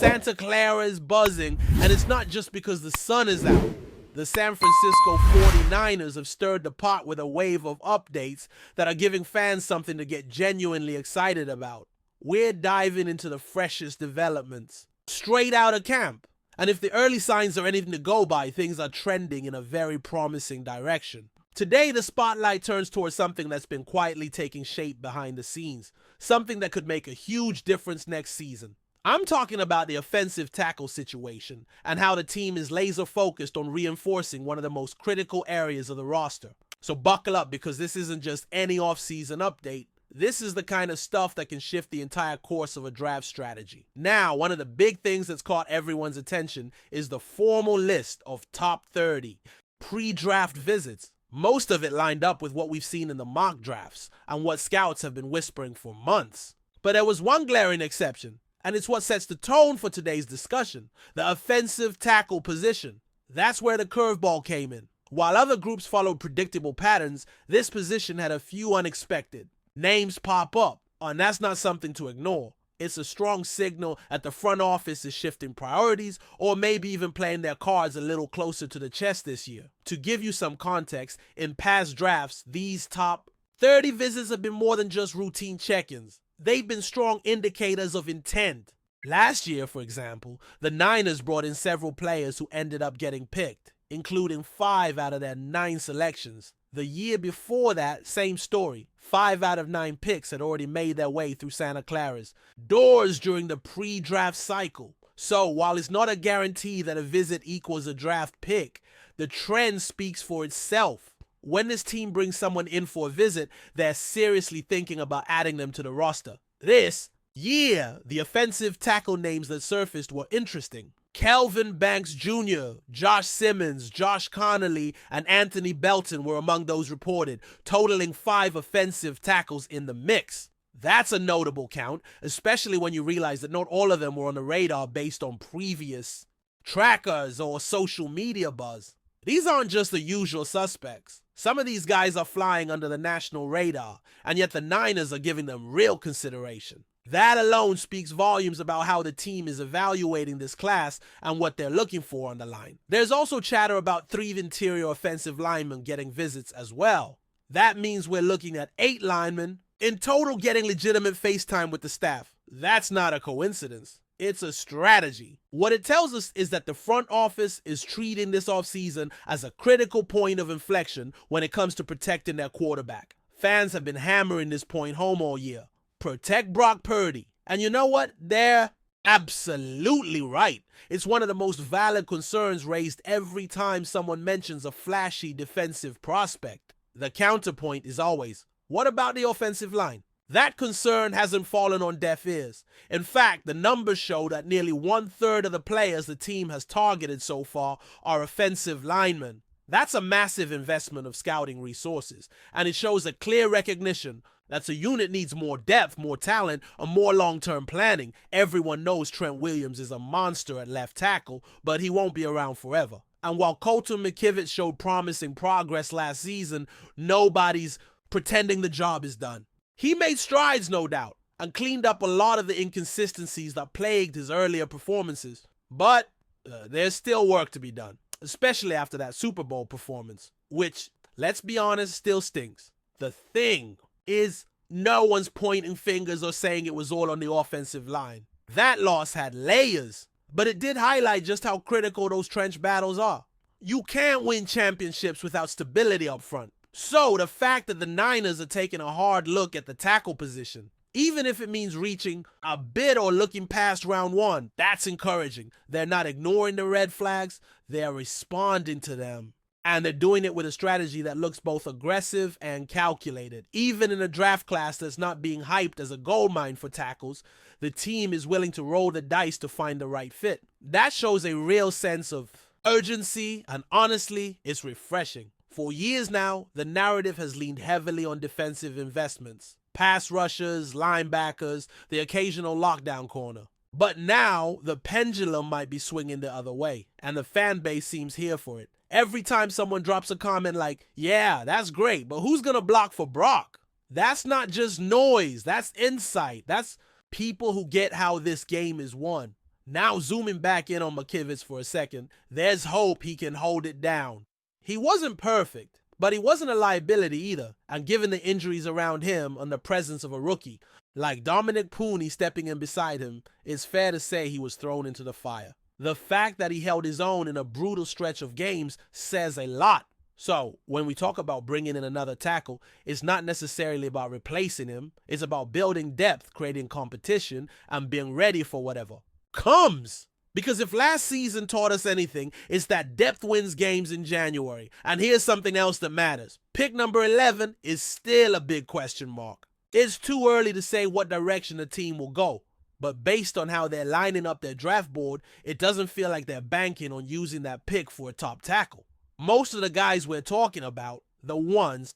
Santa Clara is buzzing, and it's not just because the sun is out. The San Francisco 49ers have stirred the pot with a wave of updates that are giving fans something to get genuinely excited about. We're diving into the freshest developments, straight out of camp. And if the early signs are anything to go by, things are trending in a very promising direction. Today, the spotlight turns towards something that's been quietly taking shape behind the scenes, something that could make a huge difference next season. I'm talking about the offensive tackle situation and how the team is laser focused on reinforcing one of the most critical areas of the roster. So buckle up, because this isn't just any offseason update. This is the kind of stuff that can shift the entire course of a draft strategy. Now, one of the big things that's caught everyone's attention is the formal list of top 30 pre-draft visits. Most of it lined up with what we've seen in the mock drafts and what scouts have been whispering for months. But there was one glaring exception, and it's what sets the tone for today's discussion: the offensive tackle position. That's where the curveball came in. While other groups followed predictable patterns, this position had a few unexpected names pop up, and that's not something to ignore. It's a strong signal that the front office is shifting priorities, or maybe even playing their cards a little closer to the chest this year. To give you some context, in past drafts, these top 30 visits have been more than just routine check-ins. They've been strong indicators of intent. Last year, for example, the Niners brought in several players who ended up getting picked, including 5 out of their 9 selections. The year before that, same story. 5 out of 9 picks had already made their way through Santa Clara's doors during the pre-draft cycle. So while it's not a guarantee that a visit equals a draft pick, the trend speaks for itself. When this team brings someone in for a visit, they're seriously thinking about adding them to the roster. This year, the offensive tackle names that surfaced were interesting. Kelvin Banks Jr., Josh Simmons, Josh Connolly, and Anthony Belton were among those reported, totaling 5 offensive tackles in the mix. That's a notable count, especially when you realize that not all of them were on the radar based on previous trackers or social media buzz. These aren't just the usual suspects. Some of these guys are flying under the national radar, and yet the Niners are giving them real consideration. That alone speaks volumes about how the team is evaluating this class and what they're looking for on the line. There's also chatter about 3 interior offensive linemen getting visits as well. That means we're looking at 8 linemen in total getting legitimate face time with the staff. That's not a coincidence. It's a strategy. What it tells us is that the front office is treating this offseason as a critical point of inflection when it comes to protecting their quarterback. Fans have been hammering this point home all year. Protect Brock Purdy. And you know what? They're absolutely right. It's one of the most valid concerns raised every time someone mentions a flashy defensive prospect. The counterpoint is always, what about the offensive line? That concern hasn't fallen on deaf ears. In fact, the numbers show that nearly 1/3 of the players the team has targeted so far are offensive linemen. That's a massive investment of scouting resources, and it shows a clear recognition that the unit needs more depth, more talent, and more long-term planning. Everyone knows Trent Williams is a monster at left tackle, but he won't be around forever. And while Colton McKivitz showed promising progress last season, nobody's pretending the job is done. He made strides, no doubt, and cleaned up a lot of the inconsistencies that plagued his earlier performances. But there's still work to be done, especially after that Super Bowl performance, which, let's be honest, still stinks. The thing is, no one's pointing fingers or saying it was all on the offensive line. That loss had layers, but it did highlight just how critical those trench battles are. You can't win championships without stability up front. So the fact that the Niners are taking a hard look at the tackle position, even if it means reaching a bit or looking past round 1, that's encouraging. They're not ignoring the red flags, they're responding to them. And they're doing it with a strategy that looks both aggressive and calculated. Even in a draft class that's not being hyped as a goldmine for tackles, the team is willing to roll the dice to find the right fit. That shows a real sense of urgency, and honestly, it's refreshing. For years now, the narrative has leaned heavily on defensive investments. Pass rushers, linebackers, the occasional lockdown corner. But now, the pendulum might be swinging the other way, and the fan base seems here for it. Every time someone drops a comment like, yeah, that's great, but who's going to block for Brock? That's not just noise, that's insight. That's people who get how this game is won. Now zooming back in on McKivitz for a second, there's hope he can hold it down. He wasn't perfect, but he wasn't a liability either, and given the injuries around him and the presence of a rookie like Dominic Pooney stepping in beside him, it's fair to say he was thrown into the fire. The fact that he held his own in a brutal stretch of games says a lot. So, when we talk about bringing in another tackle, it's not necessarily about replacing him. It's about building depth, creating competition, and being ready for whatever comes. Because if last season taught us anything, it's that depth wins games in January. And here's something else that matters. Pick number 11 is still a big question mark. It's too early to say what direction the team will go. But based on how they're lining up their draft board, it doesn't feel like they're banking on using that pick for a top tackle. Most of the guys we're talking about, the ones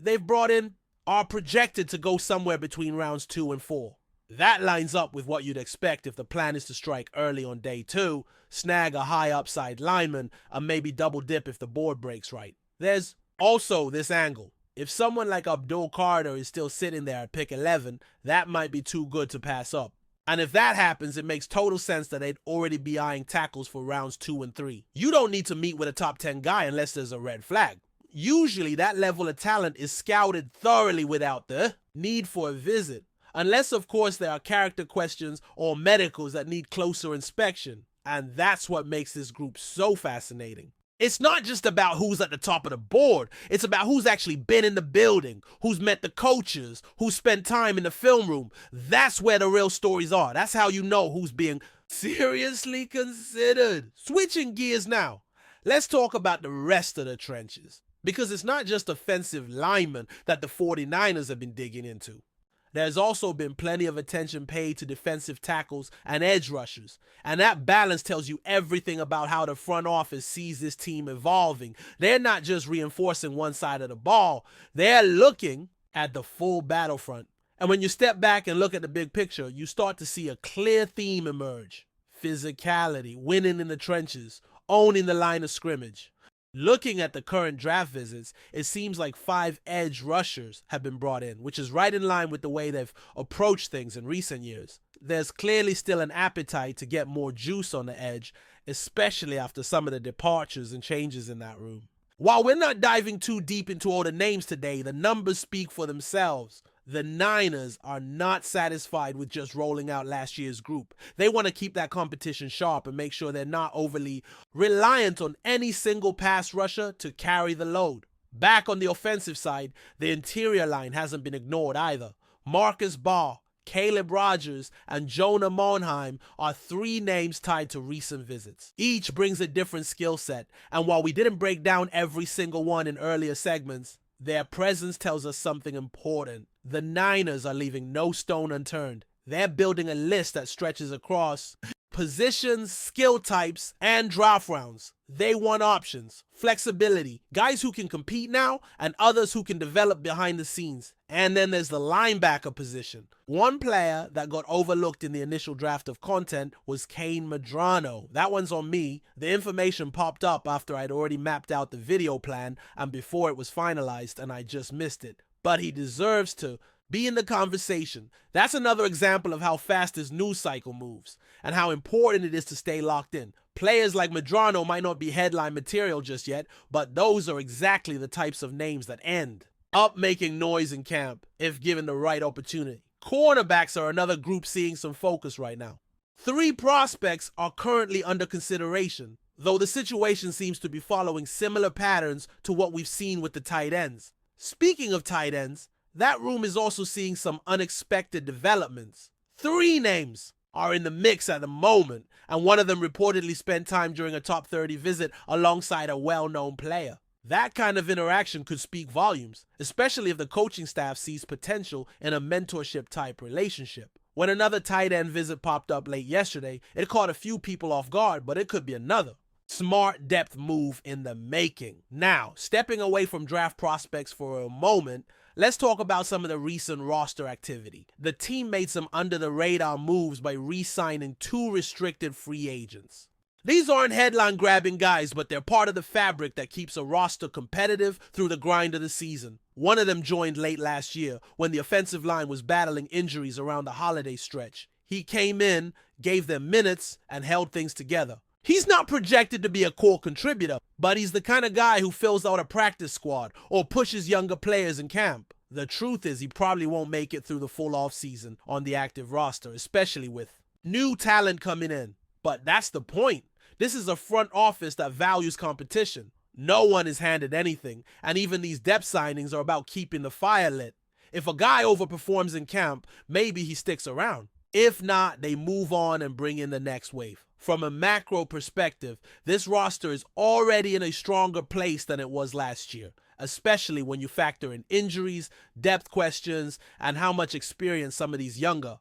they've brought in, are projected to go somewhere between rounds 2 and 4. That lines up with what you'd expect if the plan is to strike early on day 2, snag a high upside lineman, and maybe double dip if the board breaks right. There's also this angle. If someone like Abdul Carter is still sitting there at pick 11, that might be too good to pass up. And if that happens, it makes total sense that they'd already be eyeing tackles for rounds 2 and 3. You don't need to meet with a top 10 guy unless there's a red flag. Usually that level of talent is scouted thoroughly without the need for a visit. Unless, of course, there are character questions or medicals that need closer inspection. And that's what makes this group so fascinating. It's not just about who's at the top of the board. It's about who's actually been in the building, who's met the coaches, who's spent time in the film room. That's where the real stories are. That's how you know who's being seriously considered. Switching gears now, let's talk about the rest of the trenches. Because it's not just offensive linemen that the 49ers have been digging into. There's also been plenty of attention paid to defensive tackles and edge rushers. And that balance tells you everything about how the front office sees this team evolving. They're not just reinforcing one side of the ball. They're looking at the full battlefront. And when you step back and look at the big picture, you start to see a clear theme emerge. Physicality, winning in the trenches, owning the line of scrimmage. Looking at the current draft visits, it seems like 5 edge rushers have been brought in, which is right in line with the way they've approached things in recent years. There's clearly still an appetite to get more juice on the edge, especially after some of the departures and changes in that room. While we're not diving too deep into all the names today, the numbers speak for themselves. The Niners are not satisfied with just rolling out last year's group. They want to keep that competition sharp and make sure they're not overly reliant on any single pass rusher to carry the load. Back on the offensive side, the interior line hasn't been ignored either. Marcus Barr, Caleb Rogers, and Jonah Monheim are 3 names tied to recent visits. Each brings a different skill set, and while we didn't break down every single one in earlier segments, their presence tells us something important. The Niners are leaving no stone unturned. They're building a list that stretches across positions, skill types, and draft rounds. They want options, flexibility, guys who can compete now, and others who can develop behind the scenes. And then there's the linebacker position. One player that got overlooked in the initial draft of content was Kane Medrano. That one's on me. The information popped up after I'd already mapped out the video plan and before it was finalized, and I just missed it. But he deserves to be in the conversation. That's another example of how fast this news cycle moves and how important it is to stay locked in. Players like Medrano might not be headline material just yet, but those are exactly the types of names that end up making noise in camp if given the right opportunity. Cornerbacks are another group seeing some focus right now. 3 prospects are currently under consideration, though the situation seems to be following similar patterns to what we've seen with the tight ends. Speaking of tight ends, that room is also seeing some unexpected developments. 3 names are in the mix at the moment, and one of them reportedly spent time during a top 30 visit alongside a well-known player. That kind of interaction could speak volumes, especially if the coaching staff sees potential in a mentorship-type relationship. When another tight end visit popped up late yesterday, it caught a few people off guard, but it could be another. Smart depth move in the making. Now, stepping away from draft prospects for a moment, let's talk about some of the recent roster activity. The team made some under-the-radar moves by re-signing 2 restricted free agents. These aren't headline-grabbing guys, but they're part of the fabric that keeps a roster competitive through the grind of the season. One of them joined late last year when the offensive line was battling injuries around the holiday stretch. He came in, gave them minutes, and held things together. He's not projected to be a core contributor, but he's the kind of guy who fills out a practice squad or pushes younger players in camp. The truth is he probably won't make it through the full offseason on the active roster, especially with new talent coming in. But that's the point. This is a front office that values competition. No one is handed anything, and even these depth signings are about keeping the fire lit. If a guy overperforms in camp, maybe he sticks around. If not, they move on and bring in the next wave. From a macro perspective, this roster is already in a stronger place than it was last year, especially when you factor in injuries, depth questions, and how much experience some of these younger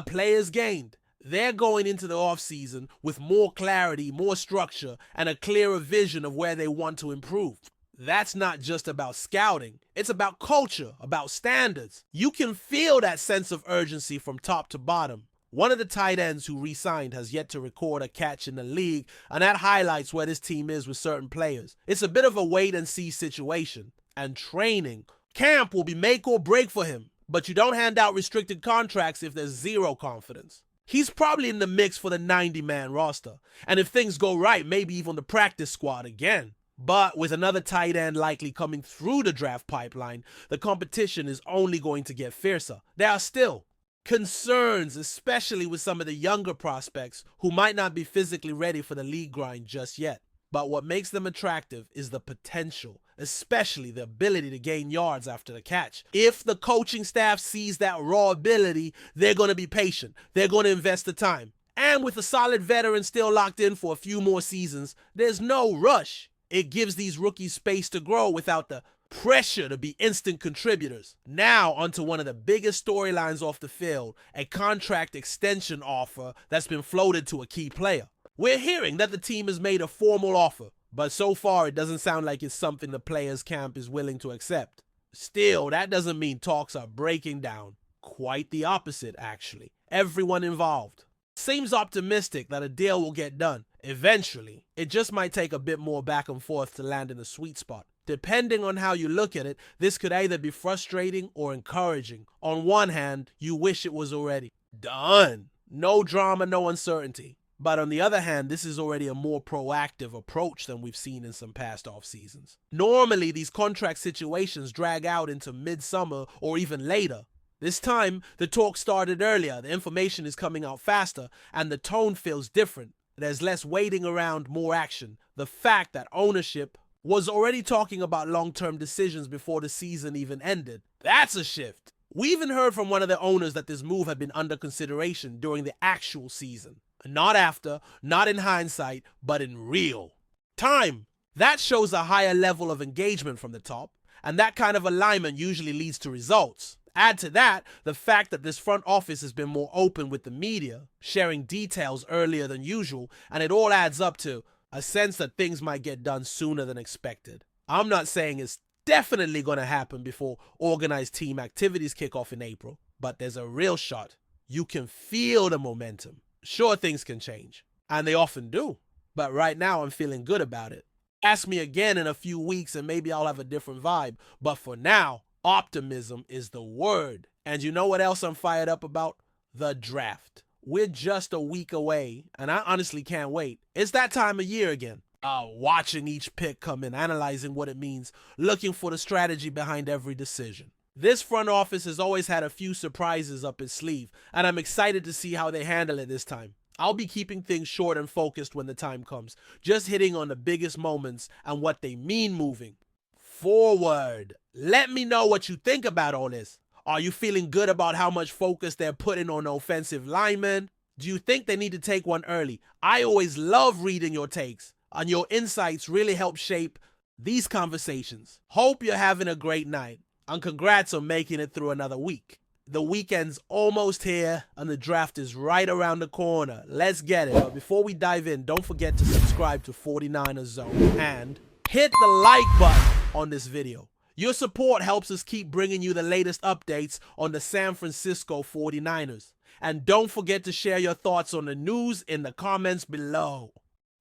players gained. They're going into the offseason with more clarity, more structure, and a clearer vision of where they want to improve. That's not just about scouting. It's about culture, about standards. You can feel that sense of urgency from top to bottom. One of the tight ends who re-signed has yet to record a catch in the league, and that highlights where this team is with certain players. It's a bit of a wait-and-see situation. And training, camp will be make or break for him, but you don't hand out restricted contracts if there's zero confidence. He's probably in the mix for the 90-man roster, and if things go right, maybe even the practice squad again. But with another tight end likely coming through the draft pipeline, the competition is only going to get fiercer. There are still concerns, especially with some of the younger prospects who might not be physically ready for the league grind just yet. But what makes them attractive is the potential, especially the ability to gain yards after the catch. If the coaching staff sees that raw ability, they're going to be patient. They're going to invest the time. And with a solid veteran still locked in for a few more seasons, there's no rush. It gives these rookies space to grow without the pressure to be instant contributors. Now onto one of the biggest storylines off the field, a contract extension offer that's been floated to a key player. We're hearing that the team has made a formal offer, but so far it doesn't sound like it's something the players' camp is willing to accept. Still, that doesn't mean talks are breaking down. Quite the opposite, actually. Everyone involved seems optimistic that a deal will get done eventually. It just might take a bit more back and forth to land in the sweet spot. Depending on how you look at it, this could either be frustrating or encouraging. On one hand, you wish it was already done. No drama, no uncertainty. But on the other hand, this is already a more proactive approach than we've seen in some past off seasons. Normally, these contract situations drag out into midsummer or even later. This time, the talk started earlier, the information is coming out faster, and the tone feels different. There's less waiting around, more action. The fact that ownership was already talking about long-term decisions before the season even ended. That's a shift. We even heard from one of the owners that this move had been under consideration during the actual season. Not after, not in hindsight, but in real time. That shows a higher level of engagement from the top, and that kind of alignment usually leads to results. Add to that the fact that this front office has been more open with the media, sharing details earlier than usual, and it all adds up to a sense that things might get done sooner than expected. I'm not saying it's definitely going to happen before organized team activities kick off in April, but there's a real shot. You can feel the momentum. Sure, things can change, and they often do, but right now I'm feeling good about it. Ask me again in a few weeks and maybe I'll have a different vibe, but for now, optimism is the word. And you know what else I'm fired up about? The draft. We're just a week away, and I honestly can't wait. It's that time of year again. Watching each pick come in, analyzing what it means, looking for the strategy behind every decision. This front office has always had a few surprises up its sleeve, and I'm excited to see how they handle it this time. I'll be keeping things short and focused when the time comes, just hitting on the biggest moments and what they mean moving forward. Let me know what you think about all this. Are you feeling good about how much focus they're putting on offensive linemen? Do you think they need to take one early? I always love reading your takes, and your insights really help shape these conversations. Hope you're having a great night, and congrats on making it through another week. The weekend's almost here, and the draft is right around the corner. Let's get it. But before we dive in, don't forget to subscribe to 49ers Zone and hit the like button on this video. Your support helps us keep bringing you the latest updates on the San Francisco 49ers. And don't forget to share your thoughts on the news in the comments below.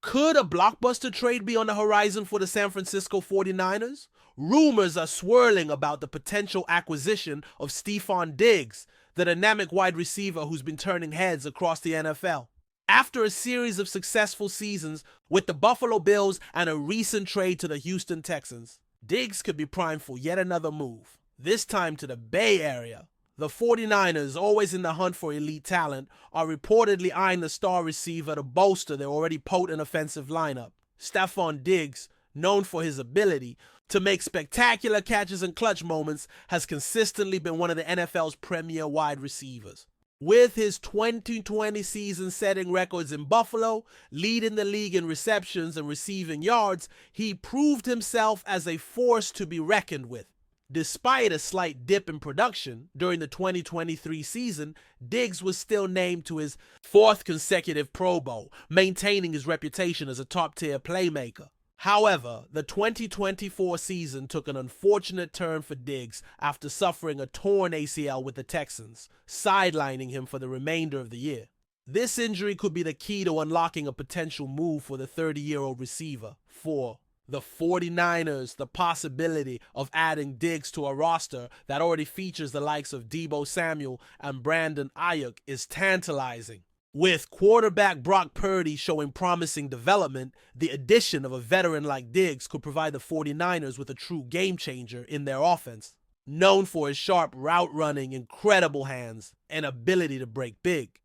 Could a blockbuster trade be on the horizon for the San Francisco 49ers? Rumors are swirling about the potential acquisition of Stefon Diggs. the dynamic wide receiver who's been turning heads across the NFL. After a series of successful seasons with the Buffalo Bills and a recent trade to the Houston Texans, Diggs could be primed for yet another move, this time to the Bay Area. The 49ers, always in the hunt for elite talent, are reportedly eyeing the star receiver to bolster their already potent offensive lineup. Stefon Diggs, known for his ability to make spectacular catches and clutch moments, has consistently been one of the NFL's premier wide receivers. With his 2020 season setting records in Buffalo, leading the league in receptions and receiving yards, he proved himself as a force to be reckoned with. Despite a slight dip in production during the 2023 season, Diggs was still named to his 4th consecutive Pro Bowl, maintaining his reputation as a top-tier playmaker. However, the 2024 season took an unfortunate turn for Diggs after suffering a torn ACL with the Texans, sidelining him for the remainder of the year. This injury could be the key to unlocking a potential move for the 30-year-old receiver. For the 49ers, the possibility of adding Diggs to a roster that already features the likes of Deebo Samuel and Brandon Ayuk is tantalizing. With quarterback Brock Purdy showing promising development, the addition of a veteran like Diggs could provide the 49ers with a true game changer in their offense. Known for his sharp route running, incredible hands, and ability to break big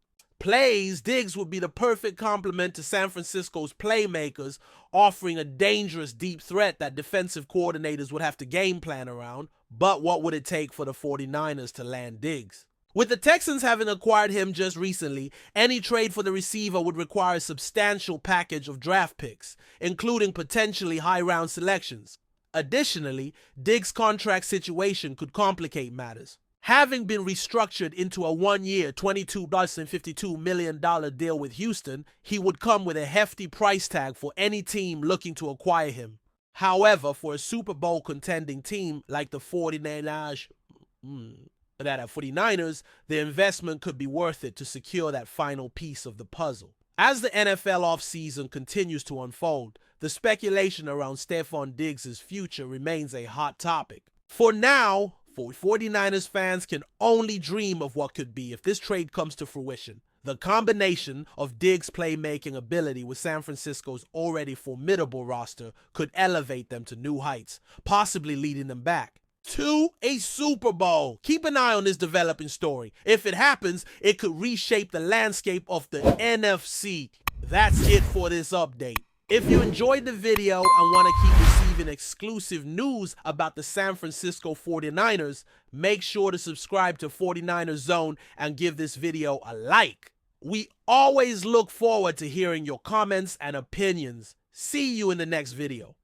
plays, Diggs would be the perfect complement to San Francisco's playmakers, offering a dangerous deep threat that defensive coordinators would have to game plan around. But what would it take for the 49ers to land Diggs? With the Texans having acquired him just recently, any trade for the receiver would require a substantial package of draft picks, including potentially high-round selections. Additionally, Diggs' contract situation could complicate matters. Having been restructured into a one-year, $22.52 million deal with Houston, he would come with a hefty price tag for any team looking to acquire him. However, for a Super Bowl contending team like the 49ers, the investment could be worth it to secure that final piece of the puzzle. As the NFL offseason continues to unfold, the speculation around Stefon Diggs' future remains a hot topic. For now, 49ers fans can only dream of what could be if this trade comes to fruition. The combination of Diggs' playmaking ability with San Francisco's already formidable roster could elevate them to new heights, possibly leading them back to a Super Bowl. Keep an eye on this developing story. If it happens, it could reshape the landscape of the NFC. That's it for this update. If you enjoyed the video and want to keep receiving exclusive news about the San Francisco 49ers, make sure to subscribe to 49ers Zone and give this video a like. We always look forward to hearing your comments and opinions. See you in the next video.